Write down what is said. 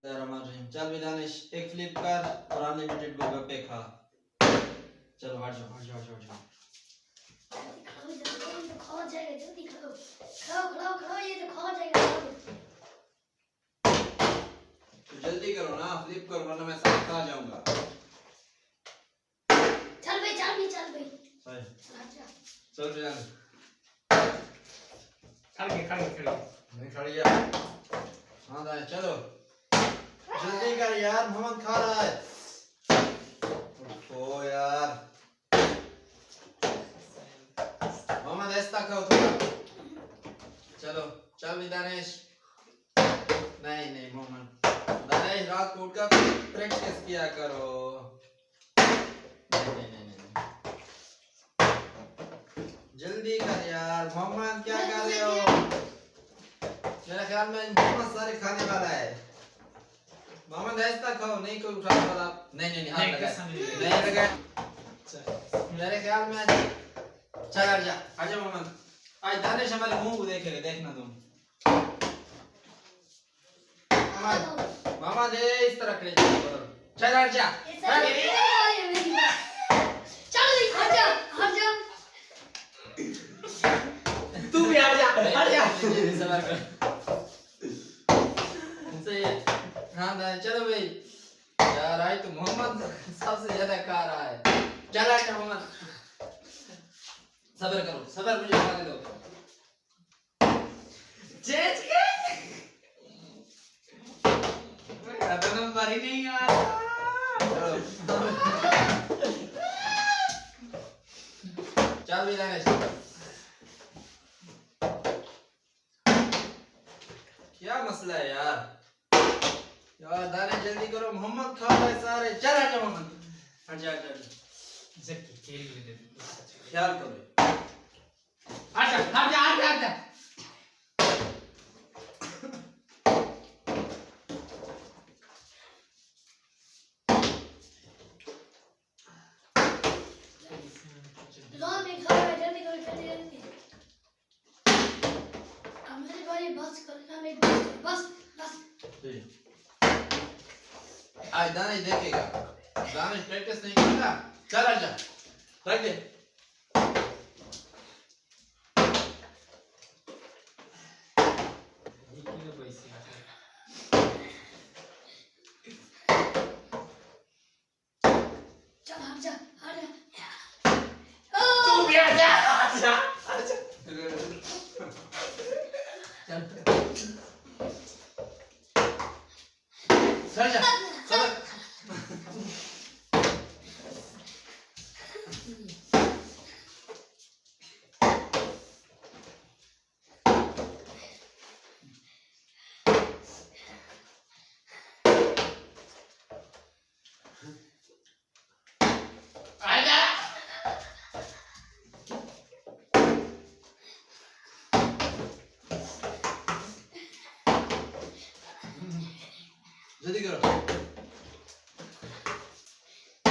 चल भी दानिश एक फ्लिप कर और अनलिमिटेड गोलगप्पे खा। चलो हट जाओ हट जाओ हट जाओ। खा जाएगा जल्दी खाओ खाओ खाओ खाओ ये तो खा जाएगा। तो जल्दी करो ना फ्लिप करो वरना मैं साथ खा जाऊंगा। चल भाई चल भाई चल भाई चल जान खड़े नहीं खड़ी है। हाँ दानिश चलो जल्दी कर यार मोहम्मद खा रहा है। ओ यार मोहम्मद ऐसा खाओ थोड़ा। चलो चल भी दानिश। नहीं नहीं मोहम्मद दानिश रात को उठकर प्रैक्टिस किया करो। नहीं नहीं नहीं नहीं जल्दी कर यार मोहम्मद क्या कर रहे हो। मेरे ख्याल में मोहम्मद सारे खाने वाला है। मोहम्मद ऐसा खाओ नहीं कोई उठा वाला। नहीं नहीं हाथ लगा नहीं लगा मेरे ख्याल में। चल हट जा मोहम्मद। आज दानिश हमारे मुंह को देखेगा देखना तुम। मामा दे इस तरह खड़े चल हट जा। चल हट जा तू भी हट जा सही है। हाँ चलो भाई यार आज तो मोहम्मद सबसे ज्यादा खा रहा है। चल हट जा मोहम्मद सब्र करो सब्र मुझे खाने दो। चेंज के अब नंबर ही नहीं आ रहा। चल भी दानिश क्या मसला है यार। यार दानिश जल्दी करो मोहम्मद खा रहा है सारे। चल हट जा मोहम्मद हट जा ख्याल करो। हट जा लॉन में खा रहा है जल्दी करो जल्दी जल्दी। अब मेरी बारी बस करना नहीं बस बस। आज दानिश देखेगा दानिश प्रैक्टिस नहीं करेगा। चल हट जा रख दे। चल हट जा तू भी हट जा चल जा चल आजा जल्दी करो।